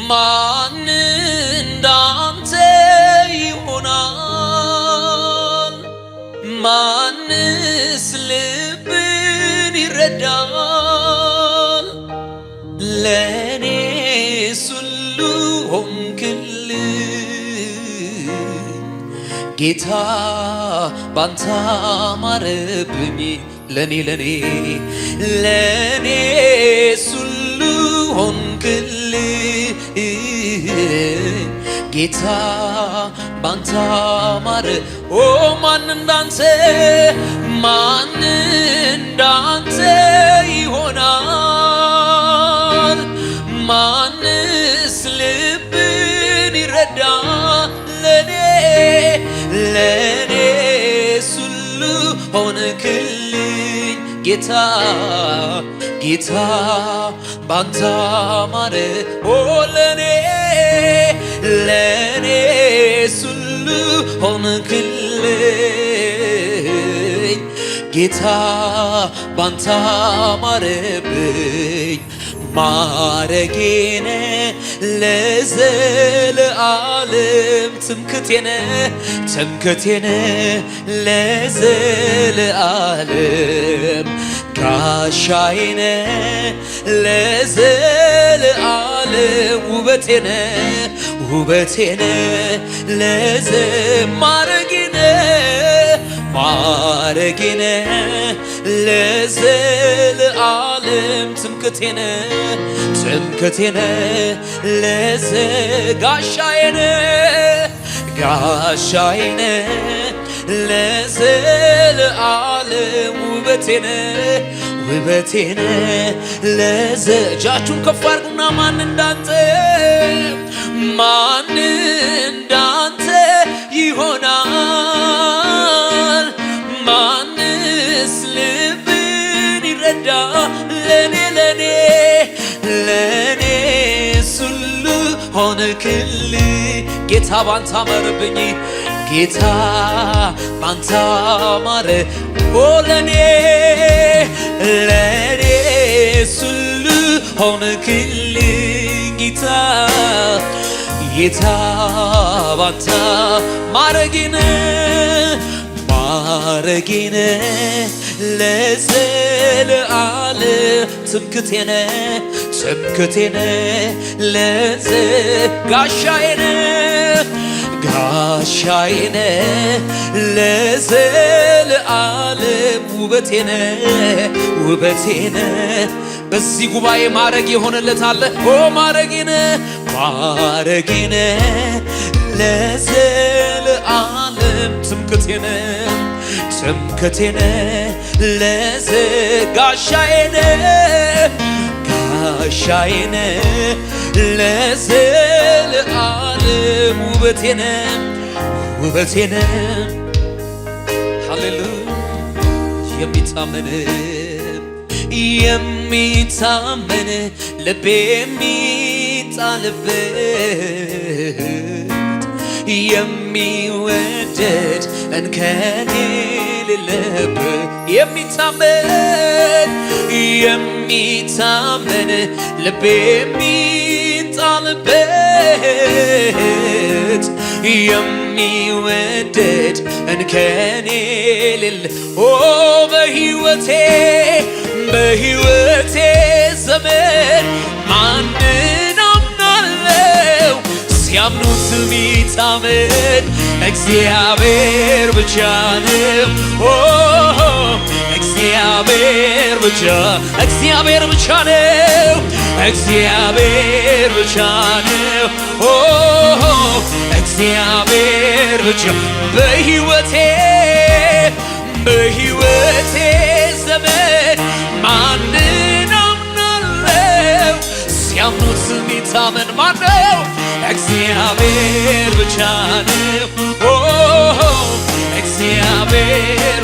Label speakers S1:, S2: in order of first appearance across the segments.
S1: ማን እንዳንተ ይሆናል? ማንስ ልብን ይረዳል? ለኔስ ሁሉ ሆንክልኝ ጌታ ባንተ አማረብኝ። ለኔስ ሁሉ ሆንክልኝ ጌታ ባንተ አማረ። ኦ ማን እንዳንተ ይሆናል? ማንስ ልብን ይረዳል? ለኔስ ሁሉ ሆንክልኝ ጌታ ባንተ አማረ። ኦ ለኔስ ሁሉ ሆንክልኝ ጌታ ባንተ አማረብኝ። ማረጌነ ለዘለዓለም ትምክቴነ ለዘለዓለም ጋሻዬነ ለዘለዓለም ውበቴነ ማረጌነ ለዘለዓለም ትምክቴነ ጋሻዬነ ለዘለዓለም ውበቴነ እጃችሁን ከፍ አድርጉና ማን እንዳንተ ይሆናል? ማንስ ልብን ይረዳል? ለኔስ ሁሉ ሆንክልኝ ጌታ ባንተ አማረብኝ። ጌታ ባንተ አማረ። ኦ ለኔስ ሁሉ ሆንክልኝ ጌታ ባንተ ማረጌነ ለዘለዓለም ትምክቴነ ጋሻዬነ ለዘለዓለም ውበቴነ በዚህ ጉባኤ ማረግ የሆነለት አለ። ኦ ማረጌነ ለዘለዓለም ትምክቴነ ጋሻዬነ ለዘለዓለም ውበቴነ ሃሌሉያ የሚታመን ልቤ የሚጣልበት የሚወደድ እንከን የሌለበት የሚታመን ልቤ የሚጣልበት የሚወደድ እንከን የሌለ ኦ በሕይወቴ ዘመን ማንን አምናለው? ሲያምኑት ሚታመን እግዚአብሔር ብቻ ነው። ኦ እግዚአብሔር ብቻ ነው። ኦ እግዚአብሔር ብቻ በሕይወቴ ዘመን ማንን አምናለው? ሲያምኑት ሚታመን ማነው? እግዚአብሔር ብቻ ነው። ኦ እግዚአብሔር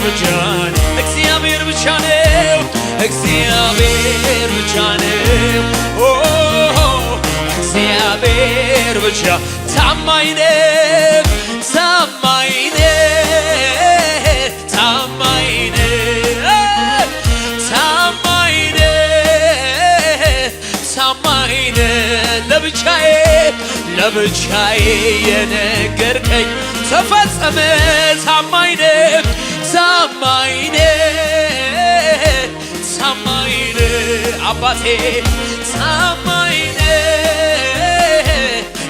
S1: ብቻ ነው። ኦ እግዚአብሔር ብቻ ታማኝ ነው። ለብቻዬ ለብቻዬ የነገርከኝ ተፈጸመ። ታማኝ ነህ ታማኝ ነህ ታማኝ ነህ አባቴ ታማኝ ነህ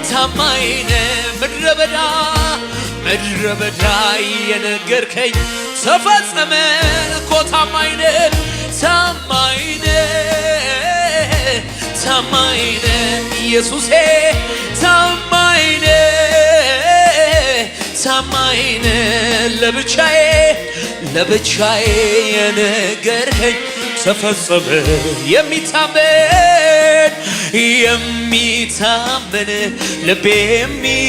S1: ታማኝ ነህ ምድረ በዳ የነገርከኝ ተፈጸመ እኮ ታማኝ ነህ ታማኝ ነህ ታማኝ ነህ ኢየሱሴ ታማኝ ነህ ታማኝ ነህ ለብቻዬ የነገርከኝ ተፈጸመ። የሚታመን ልቤ የሚጣልብህ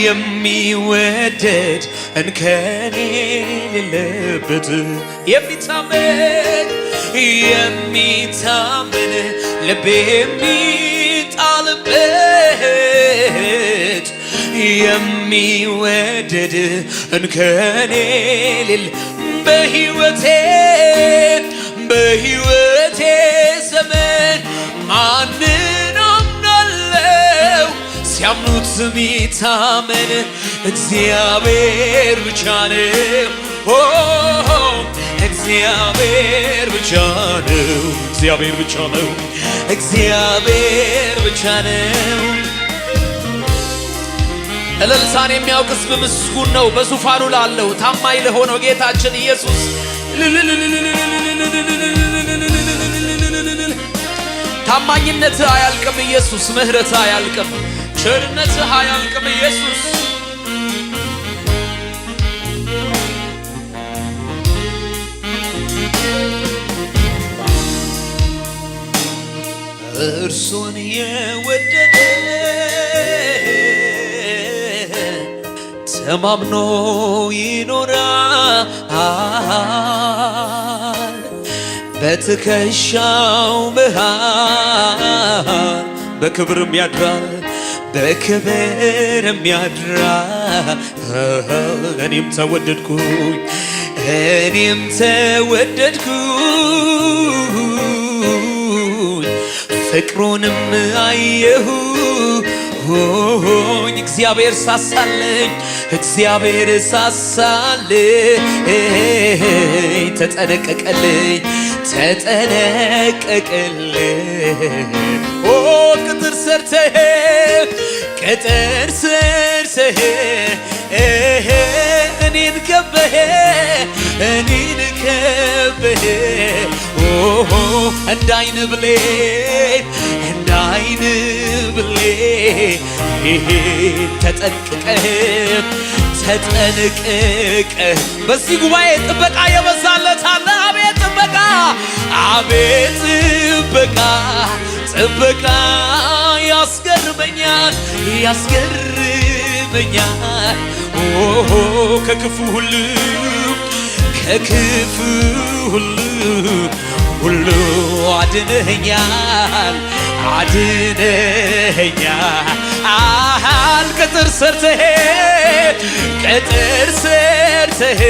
S1: የሚወደድ እንከን የሌለበት የሚታመን ልቤ የሚጣልበት የሚወደድ እንከን የሌለ በሕይወቴ ዘመን ማንን አምናለው? ሲያምኑት የሚታመን እግዚአብሔር ብቻ ነው። እግዚአብሔር ብቻ ነው። እልልታን የሚያውቅ ሕዝብ ምስጉን ነው። በዙፋኑ ላለው ታማኝ ለሆነው ጌታችን ኢየሱስ ታማኝነትህ አያልቅም። ኢየሱስ ምሕረትህ አያልቅም። ቸርነትህ አያልቅም። ኢየሱስ እርሱን የወደደ ተማምኖ ይኖራል። በትከሻው መሃል በክብርም ያድራል። እኔም ተወደድኩኝ ፍቅሩንም አየሁኝ። እግዚአብሔር ሳሳለኝ ተጠነቀቀልኝ ቅጥር ሰርተህ እኔን ከበህ እንዳይን ብሌን ተጠንቅቀህ በዚህ ጉባኤ ጥበቃ የበዛለት አለ። አቤት ጥበቃ ያስገርመኛል ከክፉ ሁሉ አድነኸኛል ቅጥር ሰርተህ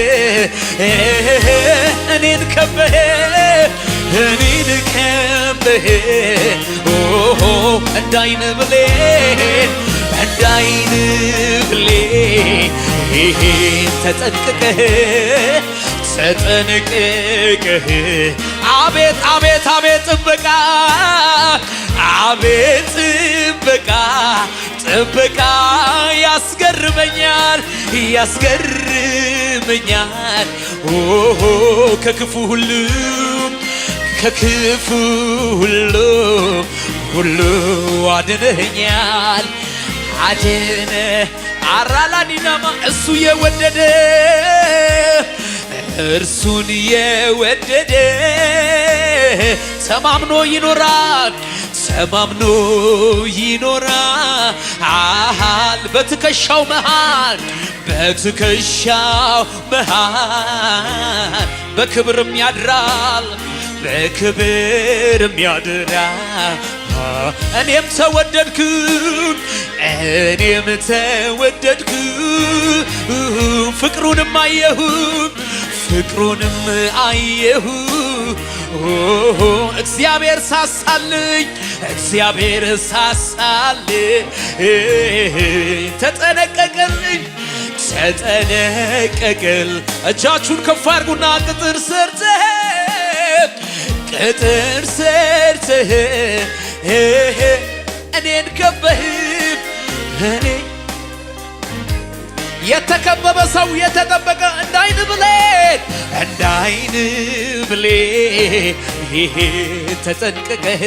S1: እኔን ከበህ እንዳይን ብሌን ተጠንቅቀህ አቤት ጥበቃ ያስገርመኛል ከክፉ ሁሉ አድነኸኛል አራላዲናማ እርሱን የወደደ ተማምኖ ይኖራል በትከሻው መሃል በክብርም ያድራል እኔም ተወደድኩ ፍቅሩንም አየሁ እግዚአብሔር ሳሳልኝ እግዚአብሔር ሳሳልኝ ተጠነቀቅልኝ ተጠነቀቅል እጃችሁን ከፍ አድርጉና ቅጥር ሰርተህ እኔን ከበህ እኔ የተከበበ ሰው የተጠበቀ እንዳይን ብሌን ተጠንቅቀህ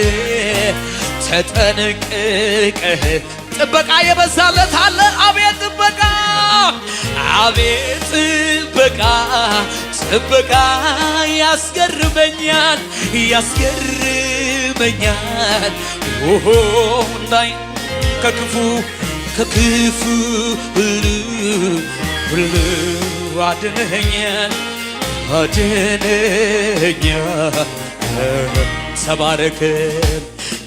S1: ጥበቃ የበዛለት አለ። አቤት ጥበቃ ያስገርመኛል እንዳይ ከክፉ ሁሉ አድነኛል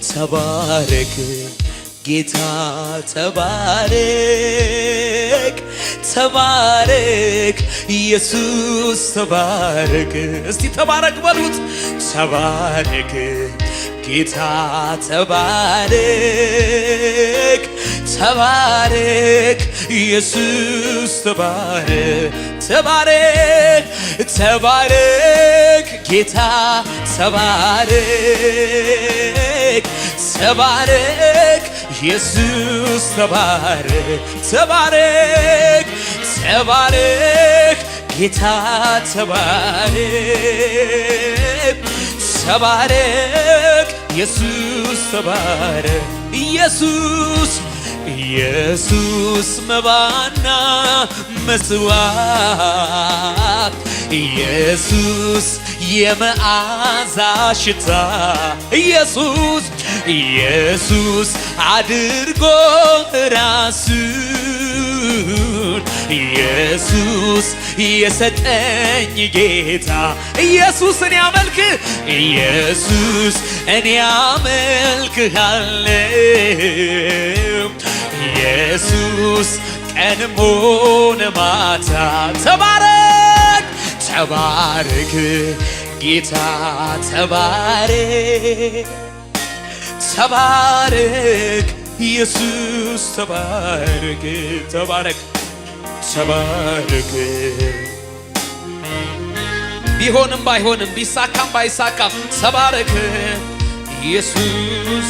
S1: ተባረክ ጌታ ተባረክ ኢየሱስ ተባረክ። እስቲ ተባረክ በሉት። ተባረክ ጌታ ተባረክ ኢየሱስ ተባረክ ጌታ ተባረክ ኢየሱስ ተባረክ ጌታ ተባረክ ኢየሱስ ኢየሱስ መባና መስዋዕት ኢየሱስ የመዓዛ ሽታ ኢየሱስ አድርጎ ራሱን ኢየሱስ የሰጠኝ ጌታ ኢየሱስ እኔ አመልክሃለሁ ኢየሱስ ቀንም ሆነ ማታ ተባረክ ጌታ ተባረክ ኢየሱስ ተባረክ ቢሆንም ባይሆንም ቢሳካም ባይሳካም ተባረክ ኢየሱስ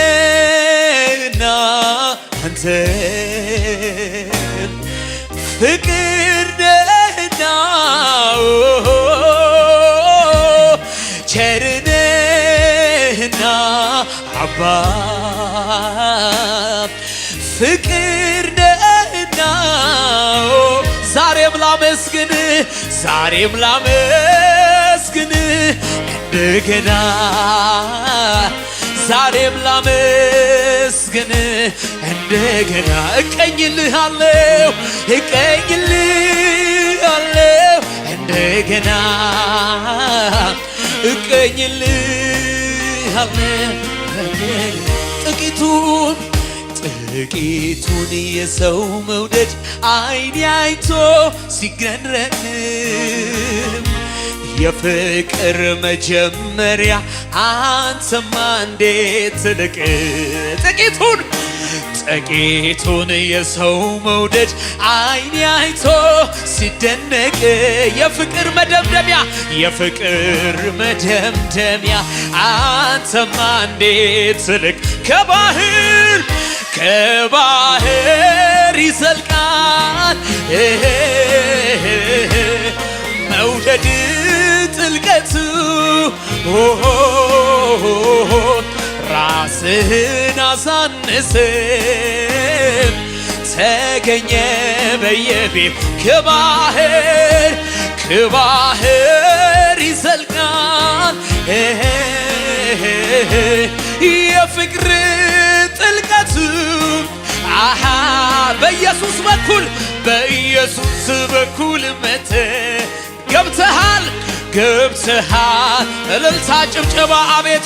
S1: ቸርነህና አንተ ፍቅር ነህና ቸርነህና አባ ፍቅር ነህና ዛሬም ላመስግን እንደገና ዛሬም ላመስግን እንደገና እቀኝልሃለሁ እንደገና እቀኝልሃለሁ ጥቂቱን የሰው መውደድ አይኔ አይቶ ሲገረም የፍቅር መጀመሪያ አንተማ እንዴት ትልቅ ጥቂቱን የሰው መውደድ አይኔ አይቶ ሲደነቅ የፍቅር መደምደሚያ አንተማ እንዴት ትልቅ ከባህር ይዘልቃል መውደድ ጥልቀቱ ራስህን አሳንስም ተገኘ በየቤት ከባህር ይዘልቃል የፍቅር ጥልቀቱ በኢየሱስ በኩል መተ ገብተሃል እልልታ ጭብጨባ አቤት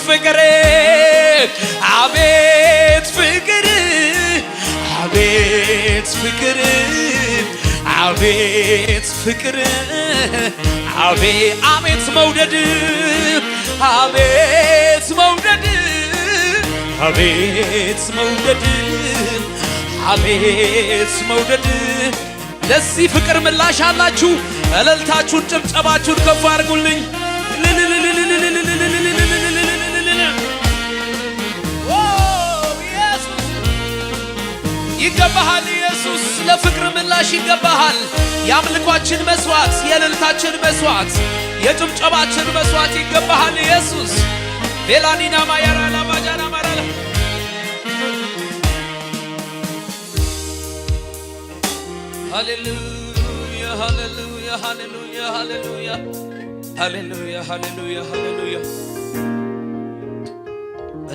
S1: ፍቅር አቤት ፍቅር አቤት መውደድ አቤት መውደድ አቤት መውደድ አቤት መውደድ። ለዚህ ፍቅር ምላሽ አላችሁ? እልልታችሁን ጭብጨባችሁን ከፍ አድርጉልኝ። ይገባሃል ኢየሱስ፣ ለፍቅር ምላሽ ይገባሃል። የአምልኳችን መስዋዕት፣ የእልልታችን መስዋዕት፣ የጭብጨባችን መስዋዕት ይገባሃል ኢየሱስ። ቤላኒና ማያራላ ማጃና ማራላ ሃሌሉያ ሃሌሉያ ሃሌሉያ ሃሌሉያ ሃሌሉያ ሃሌሉያ ሃሌሉያ